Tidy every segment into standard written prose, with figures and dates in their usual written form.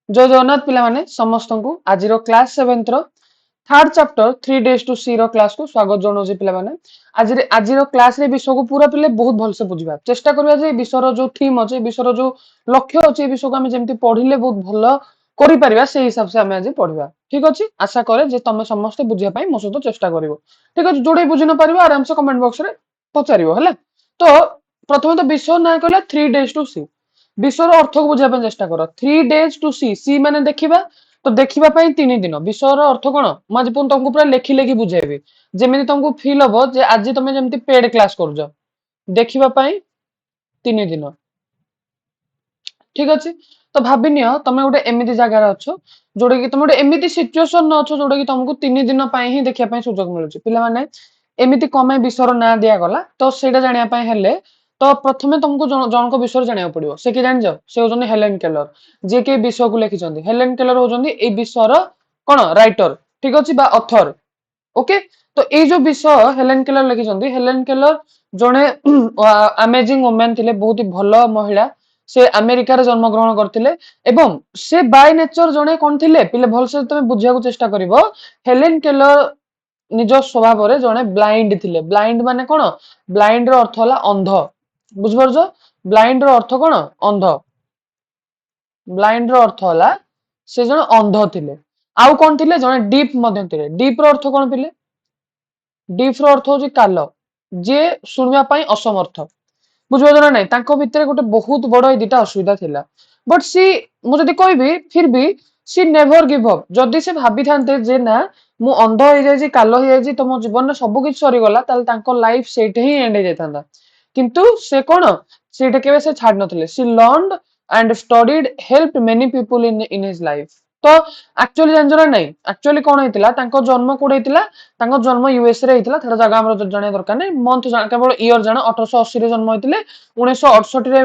जय जगन्नाथ पिला माने समस्त को आज क्लास 7th रो third chapter 3 days to see रो क्लास को स्वागत जनाऊँ पिला माने आज क्लास रे विषय को पूरा पिले बहुत भलसे बुझिबा चेष्टा करबा जे विषय रो जो थीम अछि विषय रो जो लक्ष्य अछि विषय को हम जेमति पढिले बहुत भलो करि परिबा से हिसाब से हम आज पढिबा ठीक अछि आशा करे जे तमे समस्त बुझिया पई मो सहित चेष्टा करिवो ठीक अछि जोडे बुझि न परिबा आराम से कमेंट बॉक्स रे पचारिवो हला तो प्रथम तो विषय ना कहला 3 days to see विषय अर्थ को बुझा चेष्टा कर 3 days to see सी माने देखिबा तो देखिबा पई 3 दिन विषय अर्थ कोन म आज पुन तुमको पूरा लेखि लेखि बुझेबी जेमिति तुमको फील हबो जे आज तुम जेमिति पेड क्लास करजो देखिबा पई 3 दिन ठीक अछि तो भाबि नियो तमे गोटे एमिति जगह अछो जोडे कि तुम गोटे एमिति सिचुएशन न अछो जोडे कि तुमको 3 दिन पई ही देखिया पई सुजोग मिलुची पिला माने एमिति कमे विषय ना दिया गला तो सेटा जानिया पई हेले तो प्रथमे तुमको जनक विषय जानिया पड़िबो से कि जानि जाओ से होजनी हेलेन केलर जे के विषय को लिखिचंदी हेलेन केलर होजनी ए विषयर कोन राइटर ठीक अछि बा ऑथर ओके तो ए जो विषय हेलेन केलर लिखिचंदी हेलेन केलर जने अमेजिंग वुमेन थिले बहुत ही भलो महिला से अमेरिका रे जन्म ग्रहण करथिले एवं से बाय नेचर जने कोन थिले पिले भलसे तमे बुझिया को चेष्टा करिवो हेलेन केलर निज स्वभाव रे जने ब्लाइंड थिले ब्लाइंड माने कोन ब्लाइंड रो अर्थ होला अंध बुझ परजो ब्लाइंड रो अर्थ कोन अंध ब्लाइंड रो अर्थ होला से जने अंध थिले आउ कोन थिले जने डीप मध्य थिले डीप रो अर्थ कोन थिले डीप रो अर्थ होची कालो जे सुनिया पई असमर्थ बुझबो ना नहीं तांको भितरे गोटे बहुत बड़ ए दिटा असुविधा थिला बट सी मु जदी कहबी फिर भी सी नेवर गिव अप जदी से भाबी थांते जे ना मु अंध हो जाई कालो हो जाई तो मो जीवन में सब किछ सरी गला ताल तांको लाइफ सेटे ही एंड हो जायतांदा किंतु से कोन सेटे केबे से छाड नथिले she learned and studied helped many people in his life तो एक्चुअली जानजो ना नहीं एक्चुअली कोन हेतिला तांको जन्म कोड हेतिला तांको जन्म यूएस रे हेतिला थरा जगह हमर जाने दरकार नै मंथ केवल ईयर जाना 1880 रे जन्म हेतिले 1968 रे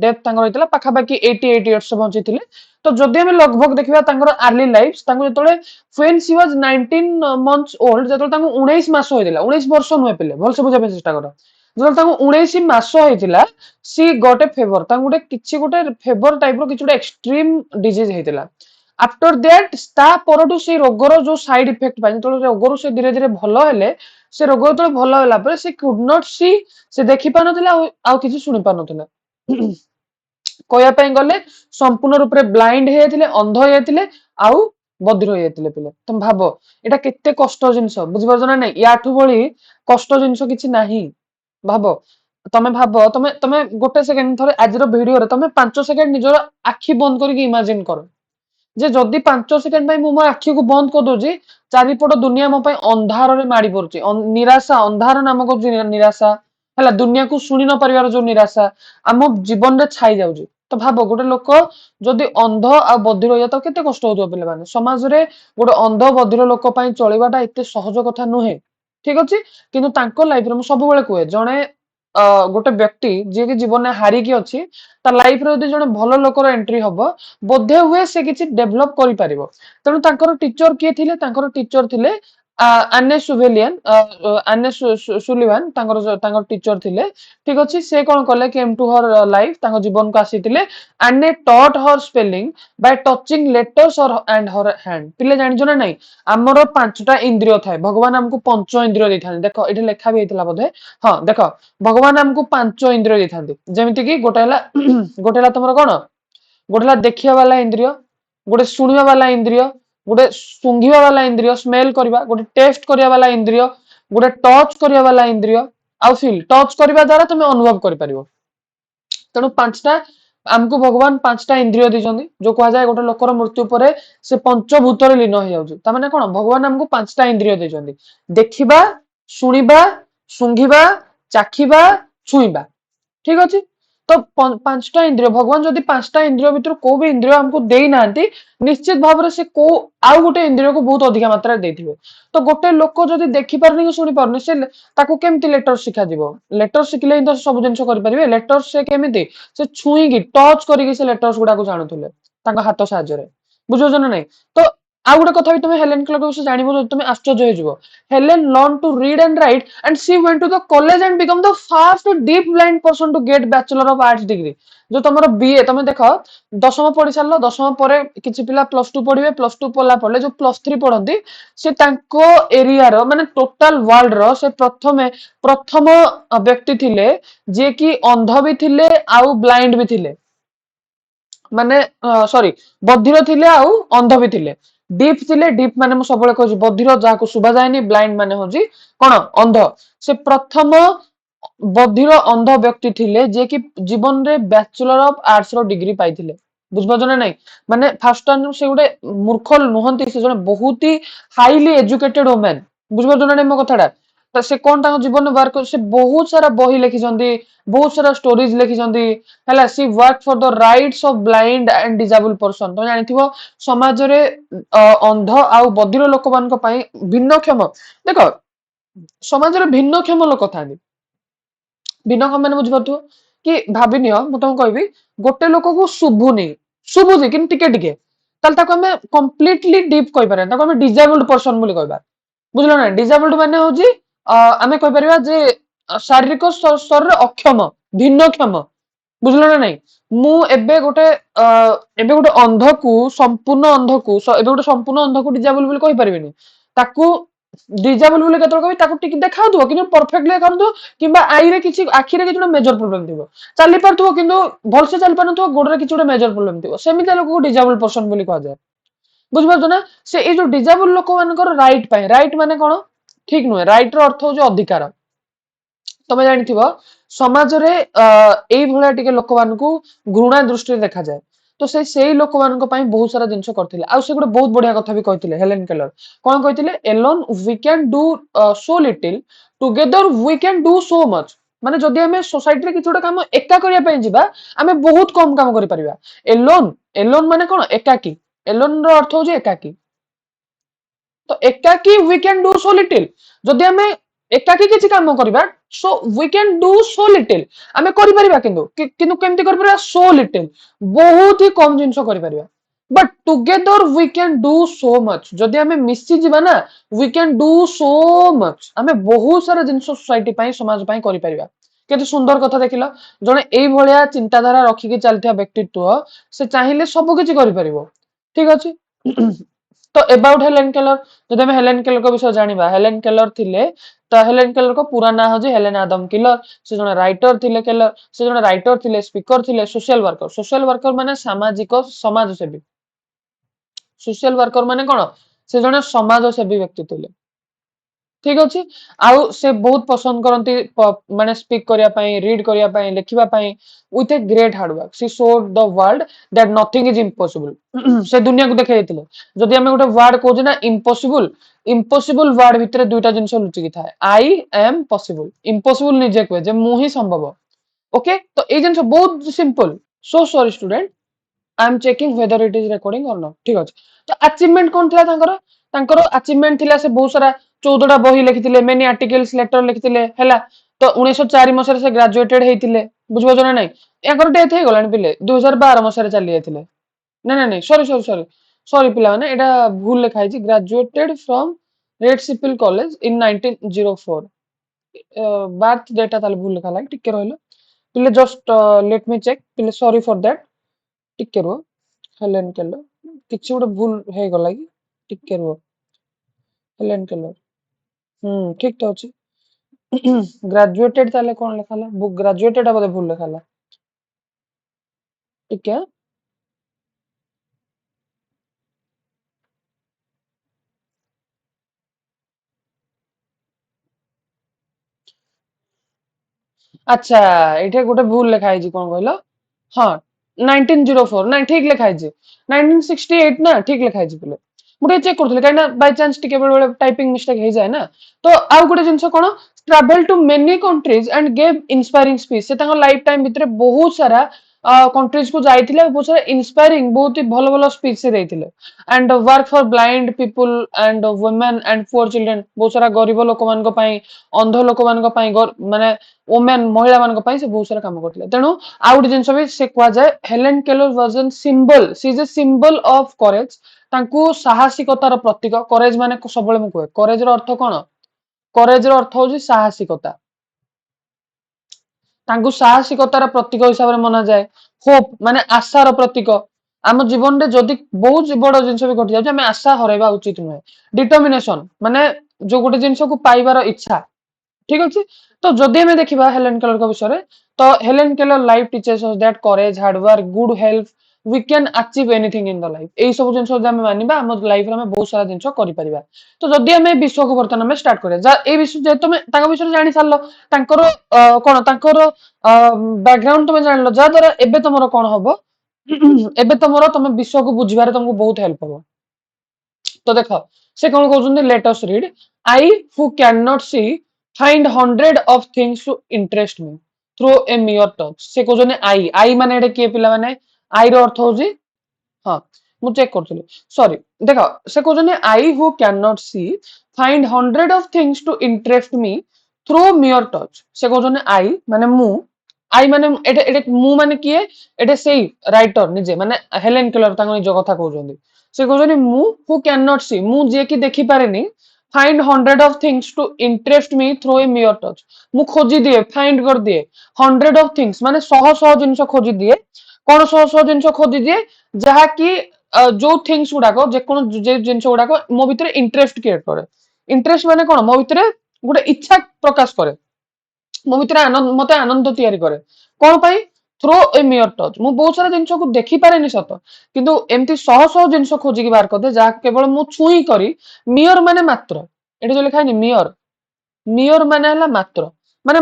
डेथ तांको हेतिला पाखा पाखी 88 इयर्स बंचिथिले तो जदि हम लगभग देखिबा तांकर अर्ली लाइफ तांको जतले when she was 19 months old जतले तांको 19 मास होइतिला 19 वर्ष नुहे पिले भलसे बुझा चेष्टा कर जतले तांको 19 मास होइतिला सी गॉट ए फेवर तांको गोटे किछि गोटे फेवर टाइप रो किछि गोटे एक्सट्रीम डिजीज हेतिला आफ्टर दैट ता परटू से रोगर जो साइड इफेक्ट पाइ तो रोगर से धीरे धीरे भलो हेले से रोग तो भलो होला पर से कुड नॉट सी से देखि पा नथिला आ किछि सुनि पा नथिला कहया पई गले संपूर्ण रूप रे ब्लाइंड हे जायतिले अंध हे जायतिले आउ बधिर हो जायतिले पिले तुम भाबो एटा केते कष्ट जिंस बुझि परजो ना नै याठू बळी कष्ट जिंस किछि नाही भाबो तमे भाबो तमे तमे गोटे सेकेंड थरे आजिरो वीडियो रे तमे 5 सेकेंड निजर आखी बंद करके इमेजिन करो जे जदि 5 सेकेंड पई मो आखी को बंद कर दोजी चारिपट दुनिया मो पई अंधार रे माडी पड़ची निराशा अंधार नामक जो निराशा हला दुनिया को सुनी न परिवार जो निराशा आम जीवन रे छाई जाउजी तो भाबो गोटे लोक जदि अंध आ बधिर हो तो केते कष्ट होतो पिले माने समाज रे गोटे अंध बधिर लोक पई चलिबाटा एते सहज कथा नुहे ठीक अछि किंतु तांको लाइफ रे मु सब बेले कोए जणे गोटे व्यक्ति जे कि जीवन में हारी की अछि ता लाइफ रे जदि जणे भलो लोकर एंट्री हबो बोधे हुए से किछि डेवलप करि परिबो तनु तांकर टीचर किए थिले तांकर टीचर थिले आने सुवेलियन आने सुलिवान तांकर टीचर थिले ठीक अछि से कोन कले केम टू हर लाइफ तांकर जीवन को आसीतिले आने टॉट हर स्पेलिंग बाय टचिंग लेटर्स और एंड हर हैंड पिले जानि जो ना नै हमरो पांचटा इंद्रिय थाए भगवान हमको पंच इंद्रिय दैथान देखो एठी लेखा भी हेतिला बोधे हां देखो भगवान हमको पांच इंद्रिय दैथांती जेमिति कि गोटेला तमरो कोन गोटेला देखिया वाला इंद्रिय गोटे सुनिया वाला इंद्रिय गोटे सुंघिया वाला इंद्रिय स्मेल करबा गोटे टेस्ट करिया वाला इंद्रिय गोटे टच करिया वाला इंद्रिय आ फील टच करबा द्वारा तुम अनुभव कर परिबो तेणु पांचटा हमको भगवान पांचटा इंद्रिय दिजंदी जो कहा जाय गोटे लोकर मृत्यु परे से पंचभूत रे लीन हो जाउची त माने कोन भगवान हमको पांचटा इंद्रिय दिजंदी देखिबा सुनिबा सुंघिबा चाखिबा छुईबा ठीक अछि तो पांचटा इंद्रिय भगवान जदि पांचटा इंद्रिय भितर को भी इंद्रिय हमको देई नांती निश्चित भाव से को आउ गोटे इंद्रिय को बहुत अधिक मात्रा देथिबे तो गोटे लोक जदि देखि पारनी कि सुनि पारनी से ताको केमति लेटर शिखा दिबो लेटर शिखले ही तो सब जिंस करि परिबे लेटर से केमिति से छुई की टच करी से लेटर्स गुडा को जानुथले ताका हाथ साहाय्य रे बुझो जन नै तो ଆଉ ଗୋଟେ କଥା ବି ତମେ ହେଲେନ କ୍ଲର୍କ ବିଷୟରେ ଜାଣିବ ଯଦି ତମେ ଆଶ୍ଚର୍ଯ୍ୟ ହେଇଯିବ। Helen learn to read and write and she went to the college and become the first deaf blind person to get bachelor of arts degree. ଯୋଉ ତମର ବିଏ ତମେ ଦେଖ ଦଶମ ପଢି ସାରିଲ, ଦଶମ ପରେ କିଛି ପିଲା ପ୍ଲସ ଟୁ ପଢିବେ, ପ୍ଲସ ଟୁ ପଢିଲା ପରେ ଯୋଉ ପ୍ଲସ ଥ୍ରୀ ପଢନ୍ତି ସେ ତାଙ୍କ ଏରିଆର ମାନେ ଟୋଟାଲ ୱାର୍ଲଡ ର ସେ ପ୍ରଥମ ବ୍ୟକ୍ତି ଥିଲେ ଯିଏ କି ଅନ୍ଧ ବି ଥିଲେ ଆଉ ବ୍ଲାଇଣ୍ଡ ବି ଥିଲେ, ମାନେ ସରି ବଧିର ଥିଲେ ଆଉ ଅନ୍ଧ ବି ଥିଲେ। ଡିପ୍ ଥିଲେ, ଡିପ୍ ମାନେ ମୁଁ ସବୁବେଳେ କହୁଛି ବଧିର ଯାହାକୁ ଶୁଭା ଯାଏନି, ବ୍ଲାଇଣ୍ଡ ମାନେ ହଉଛି କଣ ଅନ୍ଧ। ସେ ପ୍ରଥମ ବଧିର ଅନ୍ଧ ବ୍ୟକ୍ତି ଥିଲେ ଯିଏ କି ଜୀବନରେ ବ୍ୟାଚଲର ଅଫ ଆର୍ଟସ ର ଡିଗ୍ରୀ ପାଇଥିଲେ। ବୁଝିପାରୁଛ ନା ନାଇଁ? ମାନେ ଫାଷ୍ଟ ସେ ଗୋଟେ ମୂର୍ଖ ନୁହନ୍ତି, ସେ ଜଣେ ବହୁତ ହାଇଲି ଏଜୁକେଟେଡ ଓମେନ। ବୁଝିପାରୁଛ ନା ନାଇଁ ମୋ କଥାଟା? ତ ସେ କଣ ତାଙ୍କ ଜୀବନରେ ୱାର୍କ ସେ ବହୁତ ସାରା ବହି ଲେଖିଛନ୍ତି, ବହୁତ ସାରା ଷ୍ଟୋରିଜ ଲେଖିଛନ୍ତି ହେଲା। She work for the rights of blind and disabled person. ତମେ ଜାଣିଥିବ ସମାଜରେ ଅନ୍ଧ ଆଉ ବଧିର ଲୋକମାନଙ୍କ ପାଇଁ ଭିନ୍ନକ୍ଷମ, ଦେଖ ସମାଜରେ ଭିନ୍ନକ୍ଷମ ଲୋକ ଥାନ୍ତି। ଭିନ୍ନକ୍ଷମ ମାନେ ବୁଝିପାରୁଥିବ କି ଭାବିନିଅ ମୁଁ ତମକୁ କହିବି ଗୋଟେ ଲୋକକୁ ଶୁଭୁନି, ଶୁଭୁଛି କିନ୍ତୁ ଟିକେ ଟିକେ, ତାହେଲେ ତାକୁ ଆମେ କମ୍ପ୍ଲିଟଲି ଡିପ୍ କହିପାରିବା, ତାକୁ ଆମେ ଡିଜାବୁଲ୍ଡ ପର୍ସନ ବୋଲି କହିବା। ବୁଝିଲ ନା? ଡିଜାବୁଲ୍ଡ ମାନେ ହଉଛି ଆମେ କହିପାରିବା ଯେ ଶାରୀରିକ ସ୍ତରରେ ଅକ୍ଷମ, ଭିନ୍ନକ୍ଷମ। ବୁଝିଲ ନା ନାଇଁ? ମୁଁ ଏବେ ଗୋଟେ ଅନ୍ଧକୁ ସମ୍ପୂର୍ଣ୍ଣ ଅନ୍ଧକୁ ଏବେ ଗୋଟେ ସମ୍ପୂର୍ଣ୍ଣ ଅନ୍ଧକୁ ଡିଜାବୁଲ ବୋଲି କହିପାରିବିନି। ତାକୁ ଡିଜାବୁଲ ବୋଲି କେତେବେଳେ କହିବି ତାକୁ ଟିକେ ଦେଖାଉଥିବ କିନ୍ତୁ ପରଫେକ୍ଟଲି ଦେଖାଉଥିବ, କିମ୍ବା ଆଖିରେ କିଛି ଗୋଟେ ମେଜର ପ୍ରୋବ୍ଲେମ ଥିବ, ଚାଲି ପାରୁଥିବ କିନ୍ତୁ ଭଲସେ ଚାଲି ପାରୁନଥିବ, ଗୋଡରେ କିଛି ଗୋଟେ ମେଜର ପ୍ରୋବ୍ଲେମ ଥିବ, ସେମିତି ଲୋକକୁ ଡିଜାବୁଲ ପର୍ସନ ବୋଲି କୁହାଯାଏ। ବୁଝିପାରୁଛ ନା? ସେ ଏଇ ଯୋଉ ଡିଜାବୁଲ ଲୋକମାନଙ୍କର ରାଇଟ ପାଇଁ, ରାଇଟ ମାନେ କଣ ଠିକ ନୁହେଁ, ରାଇଟ ର ଅର୍ଥ ହଉଛି ଅଧିକାର। ତମେ ଜାଣିଥିବ ସମାଜରେ ଏଇଭଳିଆ ଟିକେ ଲୋକମାନଙ୍କୁ ଘୃଣା ଦୃଷ୍ଟିରେ ଦେଖାଯାଏ। ତ ସେଇ ଲୋକମାନଙ୍କ ପାଇଁ ବହୁତ ସାରା ଜିନିଷ କରିଥିଲେ। ଆଉ ସେ ଗୋଟେ ବହୁତ ବଢିଆ କଥା ବି କହିଥିଲେ ହେଲେନ କେଲର। କଣ କହିଥିଲେ? Alone we can do so little, together we can do so much. ମାନେ ଯଦି ଆମେ ସୋସାଇଟିରେ କିଛି ଗୋଟେ କାମ ଏକା କରିବା ପାଇଁ ଯିବା ଆମେ ବହୁତ କମ କାମ କରିପାରିବା। ଏଲୋନ, ଏଲୋନ ମାନେ କଣ? ଏକାକି। ଏଲୋନ ର ଅର୍ଥ ହଉଛି ଏକାକି। ତ ଏକାକି we can do so little, ଯଦି ଆମେ ଏକାକି କିଛି କାମ କରିବା so we can do so little, ଆମେ କରିପାରିବା କିନ୍ତୁ କିନ୍ତୁ କେମିତି କରିପାରିବା? ସୋ ଲିଟିଲ, ବହୁତ ହି କମ ଜିନିଷ କରିପାରିବା। But together we can do so much, ଯଦି ଆମେ ମିଶିଯିବା ନା we can do so much, ଆମେ ବହୁତ ସାରା ଜିନିଷ ସୋସାଇଟି ପାଇଁ, ସମାଜ ପାଇଁ କରିପାରିବା। କେତେ ସୁନ୍ଦର କଥା ଦେଖିଲ, ଜଣେ ଏଇଭଳିଆ ଚିନ୍ତାଧାରା ରଖିକି ଚାଲିଥିବା ବ୍ୟକ୍ତିତ୍ବ ସେ ଚାହିଁଲେ ସବୁ କିଛି କରିପାରିବ। ଠିକ ଅଛି। ତ ଏବାଉଟ ହେଲେନ କେଲର, ଯଦି ଆମେ ହେଲେନ କେଲରଙ୍କ ବିଷୟରେ ଜାଣିବା, ହେଲେନ କେଲର ଥିଲେ ତ ହେଲେନ କେଲରଙ୍କ ପୁରା ନାଁ ହଉଛି ହେଲେନ ଆଦମ କିଲର। ସେ ଜଣେ ରାଇଟର ଥିଲେ କେଲର, ସେ ଜଣେ ରାଇଟର ଥିଲେ, ସ୍ପିକର ଥିଲେ, ସୋସିଆଲ ୱାର୍କର। ସୋସିଆଲ ୱାର୍କର ମାନେ ସାମାଜିକ ସମାଜସେବୀ। ସୋସିଆଲ ୱାର୍କର ମାନେ କଣ? ସେ ଜଣେ ସମାଜ ସେବୀ ବ୍ୟକ୍ତି ଥିଲେ। ଠିକ ଅଛି। ଆଉ ସେ ବହୁତ ପସନ୍ଦ କରନ୍ତି ମାନେ ସ୍ପିକ କରିବା ପାଇଁ, ରିଡ କରିବା ପାଇଁ, ଲେଖିବା ପାଇଁ with a great hard work. She showed the world that nothing is impossible. ସେ ଦୁନିଆକୁ ଦେଖେଇ ଦେଇଥିଲେ ଯଦି ଆମେ ଗୋଟେ ୱାର୍ଡ କହୁଛେ ନା ଇମ୍ପସିବୁଲ, ଇମ୍ପସିବୁଲ ୱାର୍ଡ ଭିତରେ ଦୁଇଟା ଜିନିଷ ଲୁଚିକି ଥାଏ। ଆଇ ଏମ୍ ପସିବୁଲ, ଇମ୍ପସିବୁଲ ନିଜେ କୁହେ ଯେ ମୁଁ ହିଁ ସମ୍ଭବ। ଓକେ, ତ ଏଇ ଜିନିଷ ବହୁତ simple. So sorry student, I am checking whether it is recording और नॉट। ठीक ଅଛି। ତ ଆଚିଭମେଣ୍ଟ କଣ ଥିଲା ତାଙ୍କର? ତାଙ୍କର ଆଚିଭମେଣ୍ଟ ଥିଲା ସେ ବହୁତ ସାରା 14ଟା ବହି ଲେଖିଥିଲେ, ମେନି ଆର୍ଟିକଲ୍ସ ଲେଟର ଲେଖିଥିଲେ ହେଲା। ତ 1904 ମସିହାରେ ସେ ଗ୍ରାଜୁଏଟେଡ ହେଇଥିଲେ। ବୁଝିପାରୁଛ ନା ନାଇଁ? ୟାଙ୍କର ଡେଥ ହେଇଗଲାଣି ପିଲେ 2012 ମସିହାରେ ଚାଲି ଯାଇଥିଲେ। ନାଇଁ ନାଇଁ ନାଇଁ ସରି ସରି ସରି ସରି ପିଲାମାନେ, ଏଇଟା ଭୁଲ ଲେଖା ହେଇଛି। ଗ୍ରାଜୁଏଟେଡ ଫ୍ରମ ରେଡ ସିପିଲ କଲେଜ ଇନ 1904। ବାର୍ଥ ଡେଟା ତାହେଲେ ଭୁଲ ଲେଖା ହେଲା। ଟିକେ ରହିଲ ପିଲେ, ଜଷ୍ଟ ଲେଟ मी ଚେକ୍ ପିଲେ, ସରି ଫର ଦ୍ୟାଟ। ଟିକେ ରୁହ। ହେଲେନ କେଲର କିଛି ଗୋଟେ ଭୁଲ ହେଇଗଲା କି? ଟିକେ ରୁହ। ହେଲେନ କେଲର ଠିକ ତ ଅଛି। ଗ୍ରାଜୁଏଟେଡ ତାହେଲେ କଣ ଲେଖା ହେଲା? ଗ୍ରାଜୁଏଟେଡ ବୋଧେ ଭୁଲ ଲେଖା ହେଲା। ଟିକେ ଆଚ୍ଛା, ଏଇଠି ଗୋଟେ ଭୁଲ ଲେଖା ହେଇଛି। କଣ କହିଲ? ହଁ 1904, ନାଇଁ ଠିକ ଲେଖା ହେଇଛି। 1968 ନା, ଠିକ ଲେଖା ହେଇଛି ପିଲେ। ମୁଁ ଟିକେ ଚେକ୍ କରୁଥିଲି କାହିଁକି ନା ବାଇ ଚାନ୍ସ ଟିକେ ବେଳେ ବେଳେ ଟାଇପିଂ ମିଷ୍ଟେକ୍ ହେଇଯାଏ ନା। ତ ଆଉ ଗୋଟେ ଜିନିଷ କଣ? Travel to many countries and gave inspiring speech. ସେ ତାଙ୍କ ଲାଇଫ ଟାଇମ ଭିତରେ ବହୁତ ସାରା कंट्रीज को जाइथिले बहुत सारा इंस्पायरिंग बहुत ही भलो भलो स्पीच से देइथिले and work for blind people and women and poor children बहुत सारा गरीब लोक मान को पई अंध लोक मान को पई माने वुमेन महिला मान को पई से बहुत सारा काम करथिले तेनु आउट जिंस भी से क्वा जाय Helen Keller was an symbol she is a symbol of courage तांकू साहसिकतार प्रतीक करेज माने सबले मु कहे करेज रो अर्थ कोन करेज रो अर्थ होजी साहसिकता तांकू साहसिकतार प्रतीक हिसाब से मना जाए होप माने आशार प्रतीक आम जीवन में जदि बहुत बड़ जिनस भी घटी जाए आशा हरवा उचित नुहे डिटर्मिनेशन माने जो गोटे जिनस को पाइबार इच्छा ठीक अच्छे तो जदि हमें देखा हेलेन केलर विषय तो Helen Keller life teaches us that courage hard work good health we can achieve anything in the life यही सब जिन मानवा आम लाइफ में बहुत सारा जिन कर तो जदि हमें विश्व को बर्तमान स्टार्ट करा विषय जेहेतु विषय जानी सार कौन बैकग्राउंड तुम जान लो जहाद्वारा एबे तुम कौन हम एबे तुम विश्व को बुझे तुमको बहुत हेल्प हम तो देख से कौन कहते let us read I who can not see find hundred of things to interest me through a mere touch से कहते आई आई माने किए पिला माने आई रो अर्थ होजी हाँ मु चेक करथुली सॉरी देखो से कहते I who can not see find hundred of things to interest me through mere touch से कहते आई माने मु आई माने एटे एटे मु माने किए एटे सेई राइटर निजे माने हेलेन केलर तांको निज कथा कहउजोंदी से कहउजोनी मु हु कैन नॉट सी मु जे कि देखि पारेनी find hundred of things to interest me through a mere touch मु खोजी दिए फाइंड कर दिए हंड्रेड ऑफ थिंग्स माने शह शह जिंस खोजी दिए कौन शह शह जिंस खोजी दिए जहा कि जो थिंग्स गुडाको जे कोन जे जिंस गुडाको मो भितरे इंटरेस्ट क्रिएट करे इंटरेस्ट माने कोन मो भितरे गोटे इच्छा प्रकाश करे मो भितर आनंद मते आनंद तैयारी करे कौन पाई थ्रो ए मियर टच मु बहुत सारा जिनस को देखि पारेनी सत किंतु एमती शह शह जिनस खोजिकी बाहर करदे जहा केवल मु छुई करी मियर माने मात्र एठी जो लिखा है मियर मियर माने हला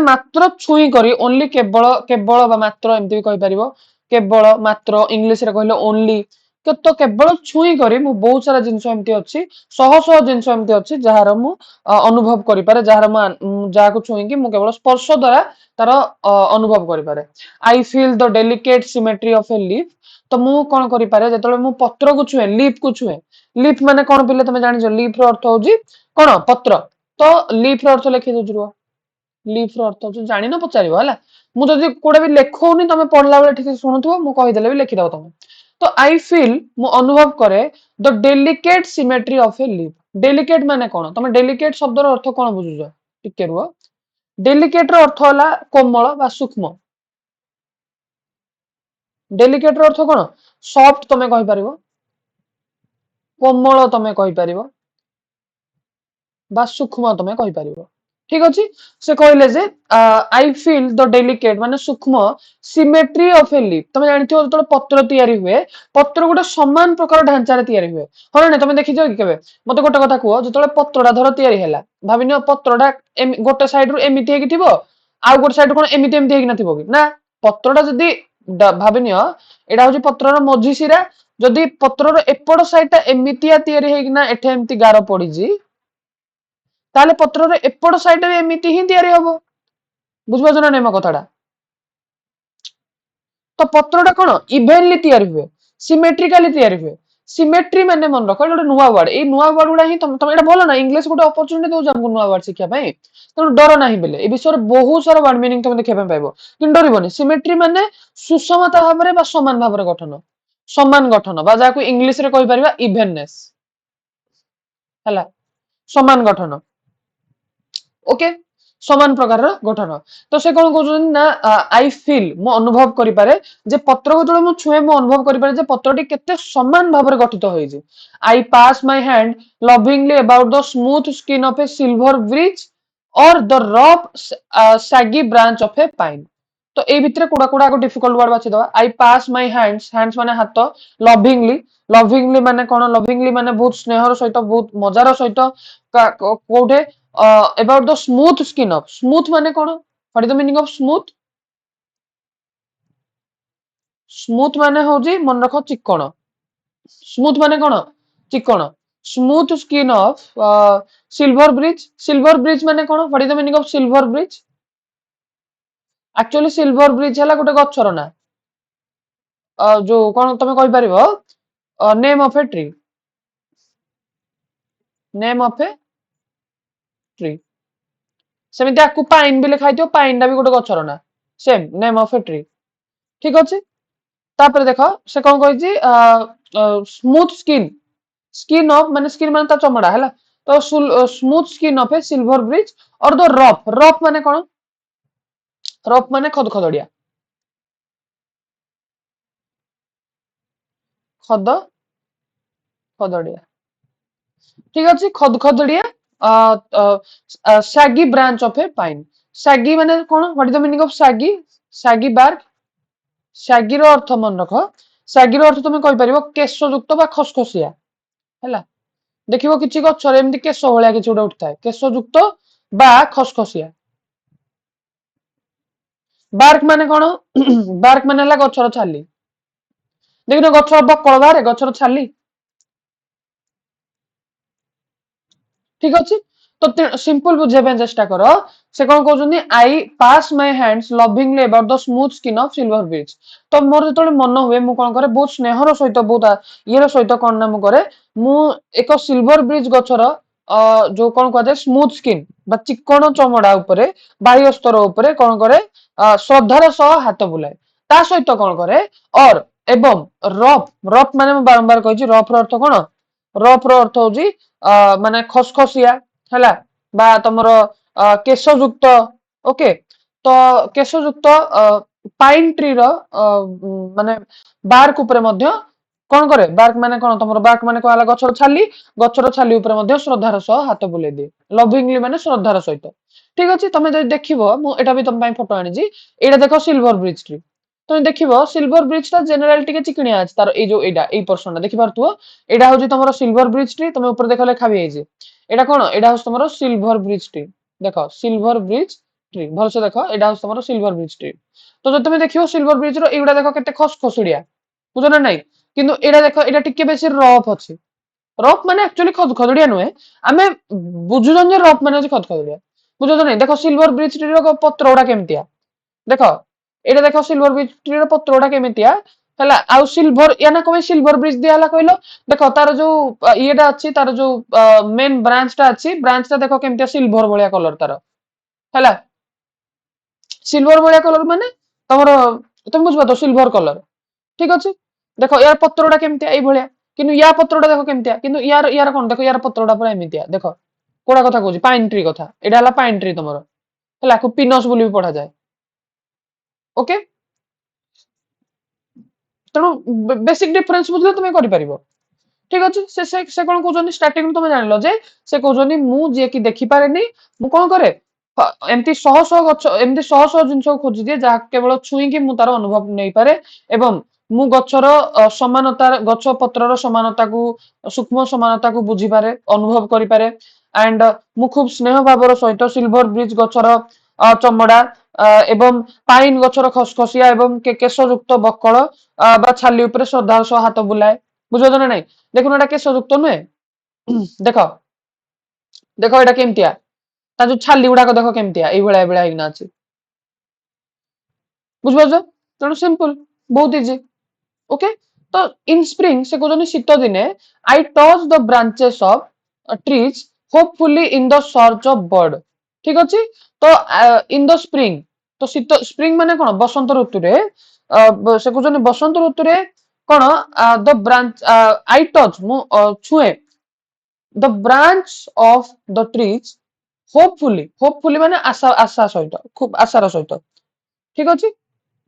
मात्र छुई करी ओनली केवल केवल बा मात्र एमती भी कहि परिबो केवल मात्र इंग्लिश रे कहले ओनली तो केवल छुई करी मु बहुत सारा जिनस एमती अछि शह शह जिनस एमती अछि जहार मु अनुभव करि पारे जहार मु जहा को छुई कि मु केवल स्पर्श द्वारा तार अनुभव करि पारे I feel the delicate symmetry of a leaf तो मु कोन करि पारे जेतले मु पत्र को छुए लीफ को छुए लीफ माने कोन पिले तमे जानि जो लीफ रो अर्थ होजी कोन पत्र तो लीफ रो अर्थ लिखि दो जुरो लीफ रो अर्थ होजी जानि न पचारिबो हला मु जदि कोडे भी लेखोनी तमे पढला बेले ठीक सुनुथुबो मु कहि देले भी लिखि दबो तमे तो आई फील मु अनुभव करे the delicate symmetry of a leaf delicate माने कोन तमे डेलिकेट शब्द रो अर्थ कोन बुझुजो टिके रुओ डेलिकेट रो अर्थ होला कोमल बा सूक्ष्म डेलिकेट रो अर्थ कोन सॉफ्ट तमे कहि परिबो कोमल तमे कहि परिबो बा सूक्ष्म तमे कहि परिबो ठीक अछि से कहले जे आई फील द डेलिकेट माने सूक्ष्म सिमेट्री ऑफ ए लीफ तमे जानथियो जतले पत्र तयारी हुए पत्र गोटे समान प्रकार ढांचा रे तयारी हुए हो ना तमे देखि जो केबे मते गोटे कथा कुओ जतले पत्रडा धर तयारी हैला भाबिनो पत्रडा गोटे साइड रु एमिति हेकि थिबो आ गोटे साइड कोन एमिति एमिति हेकि नथिबो कि ना पत्रडा जदी भाबिनियो एडा होजी पत्रर मझी सिरा जदी पत्रर एपड साइडटा एमितिया तयारी हेकि ना एठे एमिति गारो पड़ी जी ताले पत्रर एपड साइड रे एमिति ही तयारी हबो बुझबो जना नै म कथाडा तो पत्रडा कोन इभेनली तयारी हुए सिमेट्रिकली तयारी हुए सिमेट्री माने मन रखो गोटे नुवा वर्ड ए नुवा वर्ड गुडा ही तुम एटा बोलो ना इंग्लिश गोटे अपॉर्चुनिटी दउ हमको नुवा वर्ड शिक्षा पई तो डर नाही बेले ए विषय बहुत सारा वर्ड मीनिंग तुम देखिबा पाइबो किन डरिबोनी सिमेट्री माने सुसमता भाबरे बा समान भाबरे गठन बा जाको इंग्लिश रे कहि परिबा इवेननेस हला समान गठन ओके समान प्रकार गठन तो से कौन कहते ना आई फील मु अनुभव करि पारे जे पत्र को जळे मु छुए मु अनुभव करि पारे जे पत्रटी केते समान भाबरे गठित होई जे I pass my hand lovingly about the smooth skin of a silver birch और the rough saggy branch of a pine तो ए भितरे कोडा कोडा को डिफिकल्ट वर्ड बाछि दवा आई पास माय हैंड्स माने हाथ लविंगली माने कोन लविंगली माने बहुत स्नेहर सहित बहुत मजार सहित कोठे about the smooth skin of smooth माने कोन what is the meaning of smooth smooth माने होजी मन रखो चिकण स्मूथ माने कोन चिकण smooth skin of silver birch माने कोन what is the meaning of silver birch actually silver birch हला गोटे गच्छर ना जो कौन तुम कहि परिबो name of a tree, name of a tree सेମିତି आकु पाइन भी लिखाई दियो, पाइन टा भी गोटे गछर ना same name of a tree. ठीक अछि तापर देखो से कौन कहिछि स्मूथ स्किन, स्किन ऑफ माने स्किन माने ता चमड़ा हैला, तो smooth skin of a silver birch और द रफ, रफ माने कोन, रफ माने खदखदड़िया, खद खदड़िया। ठीक अछि खदखदड़िया saggy branch of a pine, saggy माने कोन, what is the meaning of saggy, saggy bark, saggy रो अर्थ मन रख, saggy रो अर्थ तुम कहि परिबो केशयुक्त बा खसखसिया हैला, देखिबो किछि गछरे एमति केश भलिया किछि उडे उठଥାଏ केशयुक्त बा खसखसिया। बार्क माने कोन बार्क माने हला गछर छाली, देखिनो गछर बकळ बारे गछर छाली। ठीक अछि तो सिंपल बुझे पे चेष्टा करो, से कौन कहउछन्ती I pass my hands lovingly about the smooth skin of silver birch. तो मोर जतले मन हुए मु कोन करे बहुत स्नेहर सहित बहुत येर सहित कोन ना मु करे मु एक सिल्वर ब्रिज गछर जो कोन कहते स्मूथ स्किन बा चिकण चमड़ा उपरे बाह्य स्तर उपरे कोन करे श्रद्धार सह हाथ बुलाए, ता सहित कोन करे और एवं रफ, रफ माने मु बारंबार कहिछि रफ रो अर्थ कोन, रफ रो अर्थ होजी माने खसखसिया हैला बा तमर केशयुक्त। ओके तो केशयुक्त पाइन ट्री रो माने बार्क उपरे मध्य कोन करे, बार्क माने कोन तमर बार्क माने कहला गछर छाली, गछर छाली उपरे मध्य श्रद्धार सह हाथ बुले दे, लविंगली माने श्रद्धार सहित। ठीक अछि तमे जे देखिबो मु एटा भी तम पई फोटो आनिजी, एटा देखो सिल्वर ब्रिज ट्री, तुम देखिबो सिल्वर ब्रिज ता जनरल टिके चिकनिया अछि, तार ए जो एडा ए पर्सन देखि पारतुओ एडा होजी तमरो सिल्वर ब्रिज ट्री, तुम ऊपर देखले खाबी आइजे एडा कोन, एडा होस तमरो सिल्वर ब्रिज ट्री, देखो सिल्वर ब्रिज ट्री भल से देखो एडा होस तमरो सिल्वर ब्रिज ट्री। तो जब तुम देखिबो सिल्वर ब्रिज रो एडा देखो केते खसखसुडिया बुझो ना नाही, किंतु एडा देखो एडा टिके बेसी रफ अछि, रफ माने एक्चुअली खदखदड़िया नुहे, आमे बुझुजन जे रफ माने खदखदड़िया बुझो तो नहीं। देखो सिल्वर ब्रिज ट्री रो पत्र उडा केमतिया देखो, एटा देखो सिल्वर ब्रिज ट्री रो पत्र उडा केमतिया हला, आउ सिल्वर या ना कमे सिल्वर ब्रिज दिया हला कहलो, देखो तार जो येटा अछि तार जो मेन ब्रांच टा अछि, ब्रांच टा देखो केमतिया सिल्वर भलिया कलर तार हला, सिल्वर भलिया कलर माने तमरो तुम बुझबो तो सिल्वर कलर। ठीक अछि देखो यार पत्रडा केमतिया एई भलिया, किनु या पत्रडा देखो केमतिया, किनु यार यार कोन देखो यार पत्रडा पुरा एमितिया देखो, कोडा कथा कहूची पाइन ट्री कथा, एडा हला पाइन ट्री तमरो हला को पिनस बोली भी पढ़ा जाए। ओके तेणु बेसिक डिफरेंस बुझले तुम करि परिबो। ठीक अछि से कोन कहउछन्ती स्टार्टिंग तुम जानलो जे से कहउछन्ती मु जे कि देखि पारेनी मु कोन करे एमती शह शह गछ एमती शह शह जिंस खोजि दिए जहा केवल छुई कि मु तार अनुभव नै पारे एवं मु गछर समानता गछ पत्रर समानता को सूक्ष्म समानता को बुझी पारे अनुभव करि पारे एंड मु खूब स्नेह भावर सहित सिल्वर ब्रिज गछर चमड़ा एवं पाइन गछर खसखसिया एवं केशयुक्त बकळ बा छाली उपरे श्रद्धार सह हाथ बुलाए बुझो ना नहीं। देखो एटा केशयुक्त नुहे देखो देखो एटा केमतिया ता जो छाली गुडाक देखो केमतिया एई भळा भळा हिना अछि बुझबो तेणु सिंपल बहुत इजी। ओके तो इन स्प्रिंग से कहते शीत दिने I touch the branches of trees hopefully in the search of bird. ठीक अच्छे तो इन द स्प्रिंग तो शीत स्प्रिंग माने कोन बसंत ऋतु रे से कहते बसंत ऋतु रे कोन द ब्रांच आई टच मु छुए the branch of the trees hopefully, hopefully माने आशा आशा सहित खूब आशार सहित। ठीक अच्छे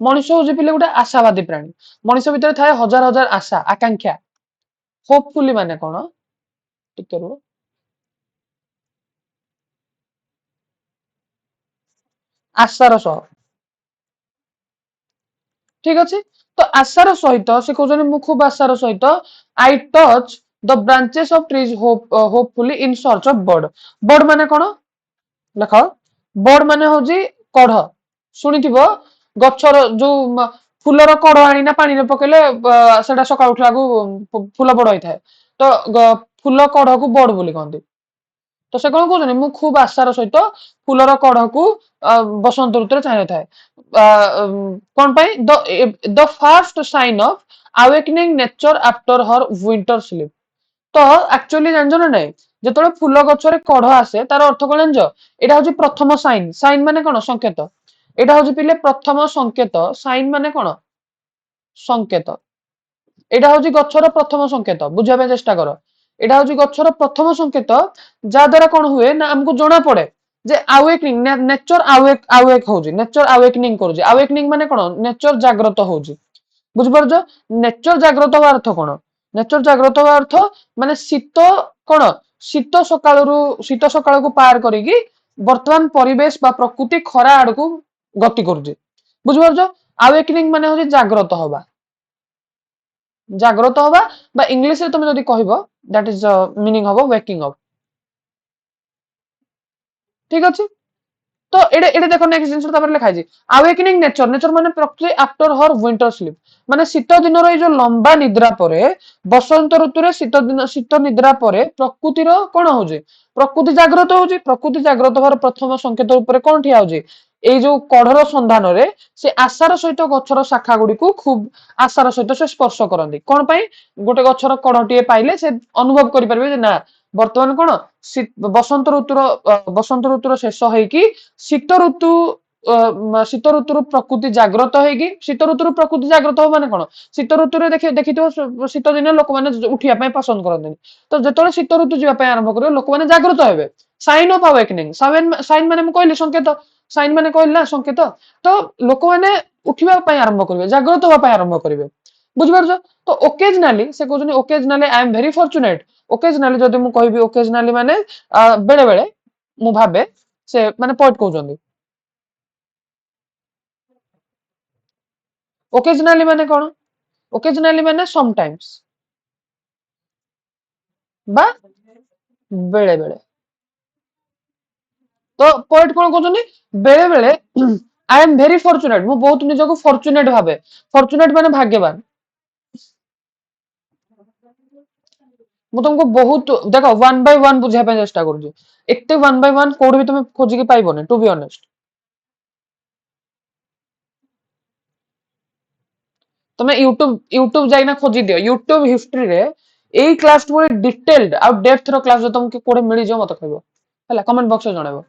मनीष हूँ पिले गोटे आशावादी प्राणी मनीष भितर थाए हजार हजार आशा आकांक्षा होपफुली माने कोन टिके रुह आशार सह। ठीक अच्छे तो आशार सहित से कहते मु खूब आशार सहित I touch the branches of trees hopefully in search of bird. Bird माने कोन देख बर्ड माने होजी कढ़ शुणिथिबो गछर जो फुलर कढ़ आनिना पानी रे पकेले सेटा सकाळ उठला को फूल बड़ होई थाए तो फूल कढ़ को बर्ड बोली कहंती। तो से कौन कहते मु खूब आशार सहित फूलर कढ़ को बसंत ऋतु चाहे थाए कौन the first sign of awakening nature after her winter sleep तो एक्चुअली जानछ ना नहीं যেতବେଳେ ফুল গছরে কঢ় আসে তার অর্থ কোন জানছ এটা হচ্ছে প্রথম সাইন সাইন মানে কোন সংকেত এটা হচ্ছে পিলে প্রথম সংকেত সাইন মানে কোন সংকেত এটা হচ্ছে গছর প্রথম সংকেত বুঝা ପାଇଁ চেষ্টা কর এটা হচ্ছে গছর প্রথম সংকেত যা দ্বারা কোন হুয়ে না हमको জনা পড়ে যে আওয়েকনিং নেচর আওয়েক হଉଛି নেচর আওয়েকনিং করছে আওয়েকনিং মানে কোন নেচর জাগ্রত হଉଛି বুঝিপারছ নেচর জাগ্রত হওয়ার অর্থ কোন নেচর জাগ্রত হওয়ার অর্ଥ মানে শীত কোন শীত সকাଳକୁ ପାର କରିକି ବର୍ତ୍ତମାନ ପରିବେଶ ବା ପ୍ରକୃତି ଖରା ଆଡକୁ ଗତି କରୁଛି ବୁଝିପାରୁଛ ଆୱେକନିଂ ମାନେ ହଉଛି ଜାଗ୍ରତ ହବା ବା ଇଂଲିଶରେ ତମେ ଯଦି କହିବ ଦ୍ୟାଟ ଇଜ ମିନିଂ ହବ ୱେକିଂ ଅପ୍ ଠିକ ଅଛି तो एडे एडे देखो नेक्स्ट जिंस तापर लिखा है अवेकनिंग नेचर नेचर माने प्रकृति आफ्टर हर विंटर स्लीप माने शीत दिन रो जो लंबा निद्रा परे बसंत ऋतु रे शीत निद्रा परे प्रकृति रो कोन होजे प्रकृति जागृत होर प्रथम संकेत ऊपर कोन ठिया होजे এই जो कढ़र सन्धान रे से आशार सहित गछर शाखा गुडी को खूब आशार सहित से स्पर्श करंदी कोन पई गोटे गछर कढ़टिए पाइले से अनुभव करि परबे जे ना बर्तमान कोन बसंत ऋतुर शेष होईकी शीत ऋतु प्रकृति जागृत होगी शीत ऋतु प्रकृति जागृत हो माने कोन शीत ऋतु देखि शीत दिन लोक माने उठिया पय पसंद करंदी तो जेतोले शीत ऋतु जीवा पय आरंभ करियो लोक माने जागृत हेबे साइन ऑफ अवेकनिंग साइन माने म कहली संकेत साइन माने कहली ना संकेत तो लोक माने उठिबा पय आरंभ करिवे जागृत होबा पय आरंभ करिवे बुझि पारछो तो ओकेजनली से कहउछनी occasionally I am very fortunate occasionally जदि मु कहबी ओकेजनली माने बेले बेले मु भाबे से माने पॉइंट कहउछनी ओकेजनली माने कोन ओकेजनली माने समटाइम्स बा बेले बेले तो पॉइंट कोन कहउछनी बेले बेले आई एम वेरी फॉर्चुनेट मु बहुत निजको फॉर्चुनेट भाबे फॉर्चुनेट माने भाग्यवान मु तुमको बहुत देखो वन बाय वन बुझाई पे चेष्टा करूँ एते वन बाय वन कोड भी तुम खोजिकी पाइबने टू बी ऑनेस्ट तुम यूट्यूब जाइना खोजी दियो यूट्यूब हिस्ट्री रे एई क्लास पूरे डिटेल्ड आ डेप्थ रो क्लास जो तुमके कोडे मिली जो मत कहबो हला कमेंट बॉक्स में जणाबो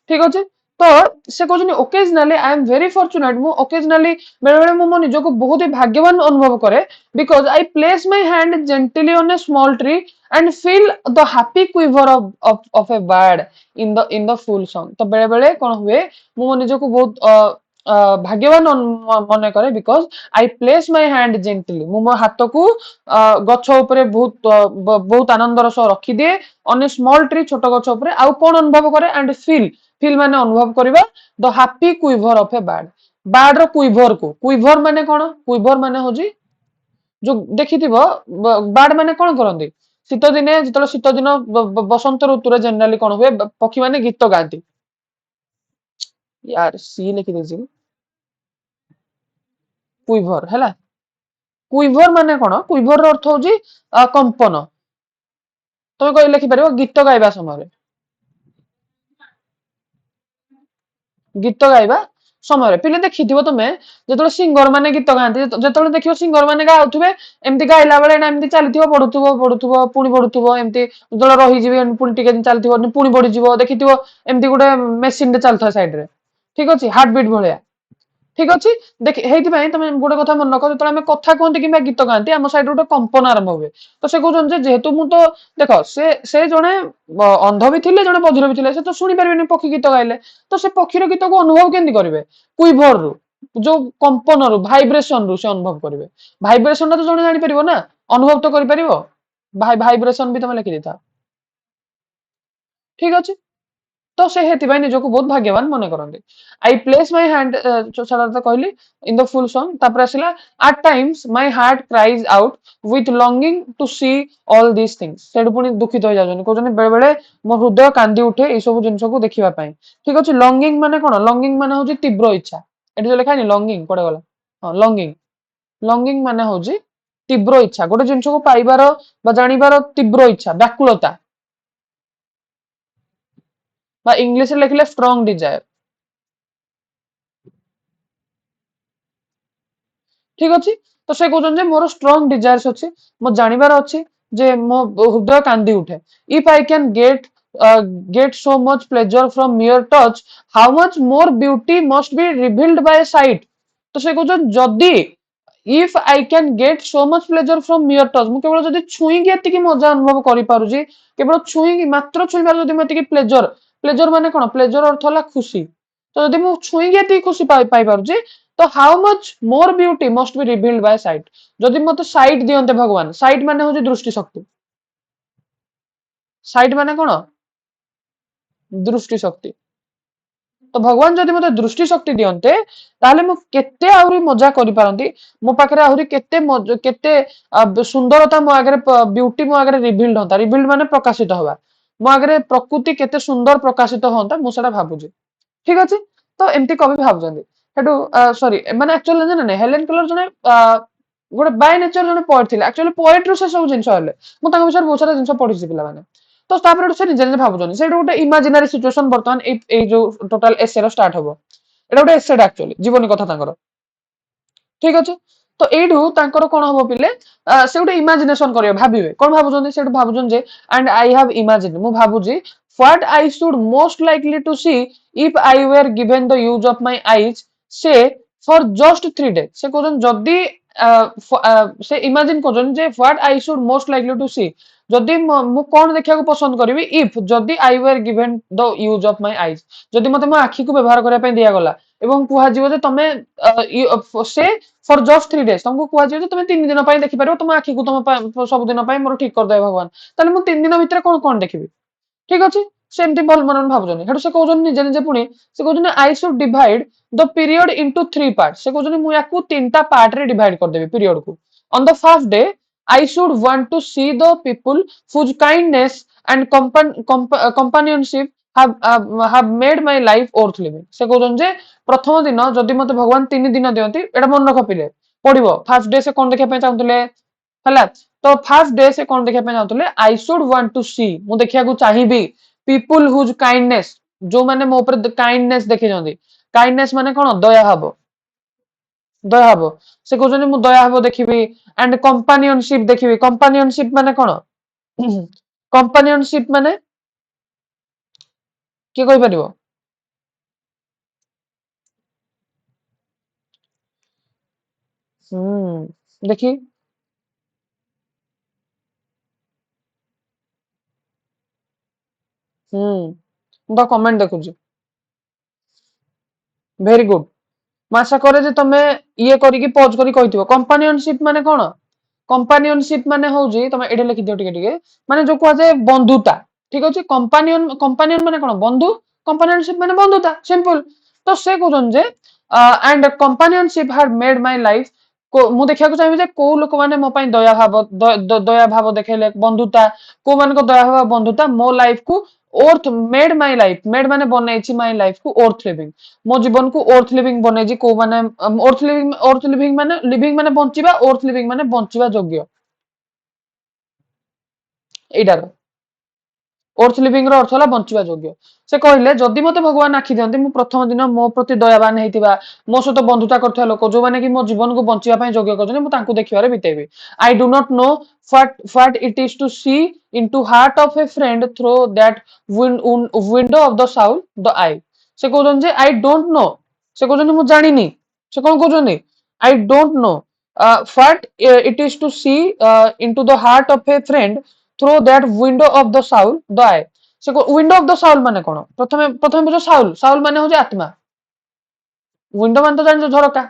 ठीक अछि तो से कहउछनी occasionally I am very fortunate मु ओकेजनली बेले बेले मु निज को बहुत ही भाग्यवान अनुभव करे because I place my hand gently on A small tree and feel the happy quiver of a bird in the full song तो बेले बेले कोन हुए मु निज को बहुत भाग्यवान मन करे because I place my hand gently मु मो हाथ को गछ ऊपर बहुत आनंदर सह रखी दिए ऑन ए स्मॉल ट्री छोट गछ ऊपर आउ कोन अनुभव करे एंड फील फील माने अनुभव करबा the happy quiver of a bird रो क्विवर माने कोन क्विवर माने होजी जो देखिथिबो बर्ड माने कोन करंदी शीत दिने जेतलो शीत दिन बसंत ऋतु रे जनरली कोन हुए पक्षी माने गीत गाती यार सी लिखि देछि क्विवर हैला क्विवर माने कोन क्विवर रो अर्थ होजी कंपन तमे कोइ लिखि परिबो गीत गाइबा समय गीत गाइबा समय पिले देखिथिबो तमे जेतलो सिंगर माने गीत गांती जेतलो देखियो सिंगर माने गाउथबे एमती गाइला बेले ना एमती चलथिबो पढुथबो पुनी पढुथबो एमती जेतलो रहि जिवे पुनी टिके दिन चलथिबो पुनी बढ़ि जिवो देखिथिबो एमती गुटे मशीन रे चलथो साइड रे ठीक अछि हार्ट बीट भलिया ठीक अछि देखि हेति पय तमे गुटे कथा मन रखो जेतलो हमें कथा कहंती किबा गीत गांती हम साइड गुटे कंपन आरंभ हुए तो से कहउछन जे जेहेतु मु तो देखो से जणे अंध भी थिले जणे बधिर भी थिले से तो सुनि परबेनी पक्षी गीत गाइले तो से पक्षी रो गीत को अनुभव केंदी करिवे क्विवर रु जो कंपन रु वाइब्रेशन रु से अनुभव करिवे वाइब्रेशन तो जणे जानि परिबो ना अनुभव तो करि परिबो वाइब्रेशन भी तमे लिखि देता ठीक अछि तो से हेति भाई निजको बहुत भाग्यवान मने करंदी आई प्लेस माय हैंड साधारणतः कहली इन द फुल सॉन्ग तापर आसिला at times my heart cries out with longing to see all this things सेडु पुनी दुखित हो जाजनी कहजनी बेले बेले मो हृदय कांदी उठे ए सब जिंस को देखिबा पई ठीक अछि लॉन्गिंग माने कोन लॉन्गिंग माने होजी तीव्र इच्छा एठी जो लिखा नि लॉन्गिंग कोडे गला हां लॉन्गिंग लॉन्गिंग माने होजी तीव्र इच्छा गोटे जिंस को पाइबार बा जानिबार तीव्र इच्छा व्याकुलता বা ইংলিশে লেখিলে স্ট্রং ডিজাयर ठीक अच्छे तो से कहते जे मोर स्ट्रंग डिजायर्स अच्छी मो जानिबार अच्छी जे मो हृदय कांदी उठे if I can get so much pleasure from मियर touch how much more beauty must be revealed bye site तो से कहते जदि if I can get so much pleasure from मियर touch मु केवल जदि छुईकी एतिकी मजा अनुभव करि पारुजी केवल छुईकी मात्र छुईबार जदि मु एतिकी प्लेजर प्लेजर माने कोन प्लेजर अर्थ होला खुशी तो जदि मु छुईकी एतिकी खुशी पाई पारुजी तो how much more beauty must be revealed bye site जदि मते साइट दियंते भगवान साइट माने होची दृष्टि शक्ति साइट माने कोन दृष्टि शक्ति तो भगवान जदि मते दृष्टि शक्ति दियंते ताले मु केते आउरी मजा करि पारंती मो पाखरे आउरी केते सुंदरता मो आगरे ब्यूटी मो आगरे रिवील्ड होता रिवील्ड माने प्रकाशित होवा मो आगरे प्रकृति केते सुंदर प्रकाशित होता मु सेटा भाबुजी ठीक अछि तो एमती कवि भाबुजंदी हेटू सॉरी माने एक्चुअली जाने ने हेलेन केलर जने गोटे बाय नेचर जने पोएट थिला एक्चुअली पोएट रो से सब जिंस हले मु तांग विषय बहुत सारा जिंस पढिछि पिला माने तो तापर से निजे निजे भाबुजनी से गोटे इमेजिनरी सिचुएशन बर्तमान ए जो टोटल एसे रो स्टार्ट हबो एटा गोटे एसे एक्चुअली जीवनी कथा तांकर ठीक अछि तो एडू तांकर कोन हबो पिले से गोटे इमेजिनेशन करियो भाबिबे कोन भाबुजनी से भाबुजन जे एंड आई हैव इमेजिन मु भाबुजी what I should most likely to see if I were given the use of my eyes से फॉर जस्ट 3 डेज से कोजन जदी से इमेजिन कोजन जे what I should most likely to see जदी मु कोन देखिया को पसंद करिवि इफ जदी I were given the use of my eyes जदी मते मो आखी को व्यवहार करिया पय दिया गला एवं कुहा जीव जे तमे से फॉर जस्ट 3 डेज तुमको कुहा जे तुम 3 दिन पय देखि पारो तुम आखी को तुम सब दिन पय मोर ठीक कर दे भगवान ताले मु 3 दिन भीतर कोन कोन देखिबि ठीक अछि सेमती भल मन भाबुजनी हेडु से कहउजनी निजे निजे पुनी से कहउजनी I should divide the period into 3 part से कहउजनी मु याकू 3टा पार्ट रे डिवाइड कर देबी पीरियड को on the first day I should want to see the people whose kindness and companionship have made my life worth living से कहउजन जे प्रथम दिन जदि मते भगवान 3 दिन दियंती एटा मन रख पिले पढिबो फर्स्ट डे से कोन देखा पे चाहतले हला तो फर्स्ट डे से कोन देखा पे चाहतले आई शुड वांट टू सी मु देखिया को चाहिबी पीपल हुज काइंडनेस जो माने मो ऊपर काइंडनेस देखि जंदी काइंडनेस माने कोन दया भाव से कहउजन मु दया भाव देखिबी एंड कंपानियनशिप देखिबी कंपानियनशिप माने कोन कंपानियनशिप माने के कहि परिबो देखि द कमेंट देखुजी वेरी गुड माशा करे जे तमे ये करी कि पॉज करी कहिथिबो कंपानियनशिप माने कोन कंपानियनशिप माने होउजी तमे एडे लिखि दियो टिके टिके माने जो कुआ जे बंधुता ठीक अछि कंपानियन कंपानियन माने कोन बंधु कंपानियनशिप माने बंधुता सिंपल तो से कहउजन जे and companionship had made my life को मु देखिया को चाहिबे जे को लोक माने मो पई दया भाव देखेले बंधुता को मान को दया भाव बंधुता मो लाइफ को ओर्थ मेड माय लाइफ मेड माने बनैछि माय लाइफ को ओर्थ लिविंग मो जीवन को ओर्थ लिविंग बनैछि को माने ओर्थ लिविंग माने बंचिबा ओर्थ लिविंग माने बंचिबा योग्य एडार अर्थ लिविंग रो अर्थ होला बंचिबा योग्य से कहले जदि मते भगवान आखि दियंती मु प्रथम दिन मो प्रति दयावान हेतिबा मो सहित बंधुता करथि लोक जो माने कि मो जीवन को बंचिबा पय योग्य करछन मु तांको देखिबारे बितेबी I do not know what it is to see into heart of a friend through that window of the soul the eye से कहउजन जे आई डोंट नो से कहउजन मु जानिनी से कोन कहउजन I don't know what it is to see into the heart of a friend through that window of the soul the eye से window of the Saul माने कोन प्रथमे प्रथमे बुझो साउल साउल माने हो जे आत्मा विंडो माने तो जान जो झरका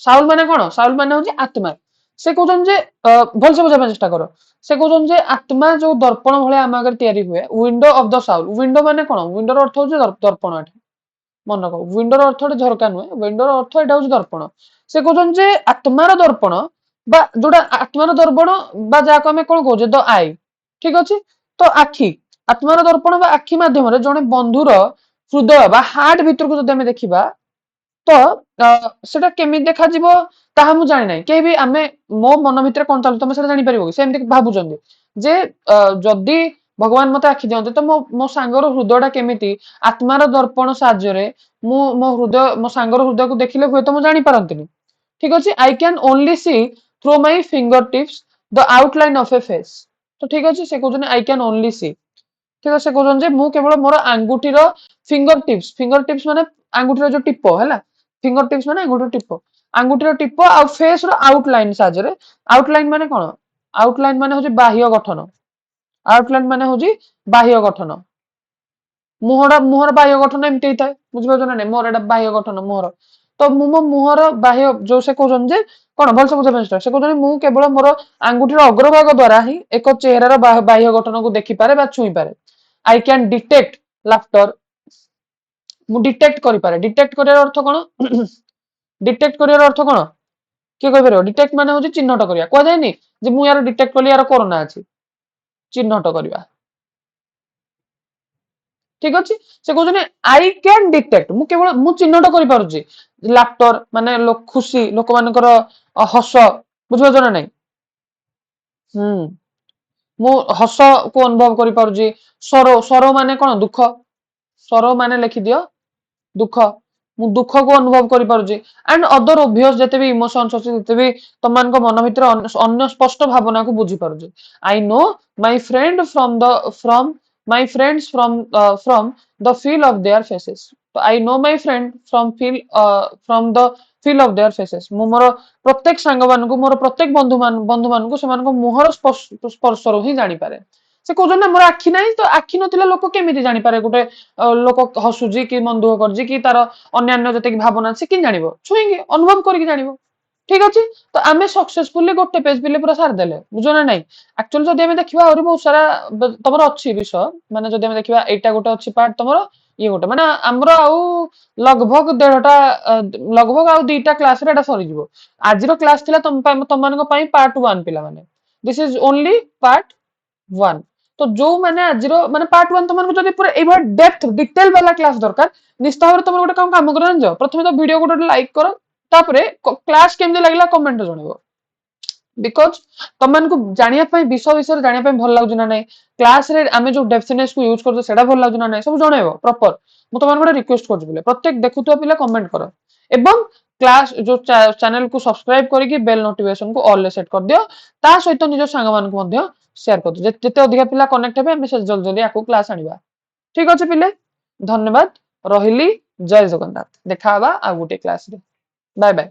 साउल माने कोन साउल माने हो जे आत्मा से कहउजन जे भल से बुझा चेष्टा करो से कहउजन जे आत्मा जो दर्पण भले हम अगर तयारी हुए window of the Saul window माने कोन विंडो रो अर्थ हो जे दर्पण एठी मन को विंडो रो अर्थ झरका नुए विंडो रो अर्थ एटा हो दर्पण से कहउजन जे आत्मार दर्पण बा जोडा आत्मार दर्पण बा जा को हमें कोन कहउ जे द आई ठीक अछि तो आखि आत्मार दर्पण बा आखि माध्यम रे जने बंधुर हृदय बा हार्ट भीतर को जदि हमें देखिबा तो सेटा केमि देखा जिवो ताहा मु जानि नै के भी हमें मो मन भीतर कोन चालु तमे सेटा जानि परिबो सेमति भाबु जंदी जे जदि भगवान मते आखि दियंते तो मो सांगर हृदयटा केमिति आत्मार दर्पण साहाय्य मो हृदय मो सांगर हृदय को देखिले हुए तो मु जानी पारंतिनी ठीक अछि I can only see through my finger tips the outline of a face तो ठीक अछि से कहउछन आई कैन ओनली सी ठीक अछि से कहउछन जे मु केवल मोर आंगुठीर फिंगर टिप्स माने आंगुठीर जो टिप हैला फिंगर टिप्स माने आंगुठीर टिप आ फेस रो आउटलाइन साहाय्य आउटलाइन माने कोन आउटलाइन माने होची बाह्य गठन आउटलाइन माने होची बाह्य गठन मुहर बाह्य गठन एमती होता बुझिपार ना मोर एटा बाह्य गठन मुहर तो मु मो मुहर बाह्य जो से कहउछन जे कोन भल से बुझा पेस्ट से कहउछन मु केवल मोर आंगुठीर अग्रभाग द्वारा ही एक चेहरार बाह्य गठन को देखि पारे बा छुई पारे आई कैन डिटेक्ट लाफ्टर मु डिटेक्ट करि पारे डिटेक्ट करियार अर्थ कोन डिटेक्ट करियार अर्थ कोन के कहि पारे डिटेक्ट माने होची चिन्हट करिया कोइ जायनी जे मु यार डिटेक्ट कली यार कोरोना अछि चिन्हट करिया ठीक अछि से कहउछन आई कैन डिटेक्ट मु केवल मु चिन्हट करि पारुची लाफ्टर माने लोक खुशी लोक मानकर हस बुझिपार ना नाही मु हस को अनुभव करि पारुची सरो माने कोन दुख सरो माने लिखि दियो दुख मु दुख को अनुभव करि पारुची एंड अदर ऑब्वियस जते भी इमोशंस अछि जते भी तमान को मन भितर अन्य स्पष्ट भावना को बुझी पारुची I know my friend from my friends from the feel of their faces तो I know my friend from the feel of their faces मु मोर प्रत्येक सांग मान को मोर प्रत्येक बंधु मान को समान को मुहर स्पर्श रो ही जानि पारे से कहउछन ना मोर आखि नाही तो आखि नथिले लोक केमिति जानि पारे गोटे लोक हसुजी कि मन दुख करजी कि तार अन्यान्य जते भावना अछि कि जानिबो छुईंगे अनुभव करके जानिबो ठीक अछि तो आमे सक्सेसफुली गोटे पेज पिले पूरा सार देले बुझो ना नाही एक्चुअली जदि हमें देखिबा और बहुत सारा तमरो अछि विषय माने जदि हमें देखिबा एटा गोटे अछि पार्ट तमरो ये गोटे माने हमरो आउ लगभग 1.5टा लगभग आउ 2टा क्लास रे एटा सरी जिवो आजिरो क्लास थिला तम मानको पई पार्ट 1 पिला माने दिस इज ओनली पार्ट 1 तो जो माने आजिरो माने पार्ट 1 तमनको जदि पूरा एभा डेप्थ डिटेल वाला क्लास दरकार निश्चित भाବରେ तमर गोटे काम कर जानो प्रथमे तो वीडियो गोटे लाइक करो तापरे क्लास केमते लागला कमेंट जणाइबो बिकॉज तमनको जानिया पई विषय विषय जानिया पई भल लागु ना नै क्लास रे आमे जो डेफिनेस को यूज करतो सेडा भल लागु ना नै सब जणाइबो प्रॉपर मु तमन गोटे रिक्वेस्ट करछु बोले प्रत्येक देखुतो पिला कमेंट करो एवं क्लास जो चैनल को सब्सक्राइब करके बेल नोटिफिकेशन को ऑल सेट कर दियो ता सहित निज सांग मान को मध्य शेयर कर दियो जते अधिक पिला कनेक्ट हेबे हम से जल्दी जल्दी आको क्लास आनिबा ठीक अछि पिले धन्यवाद रहिली जय जगन्नाथ देखा बा आ गुटे क्लास रे बाय बाय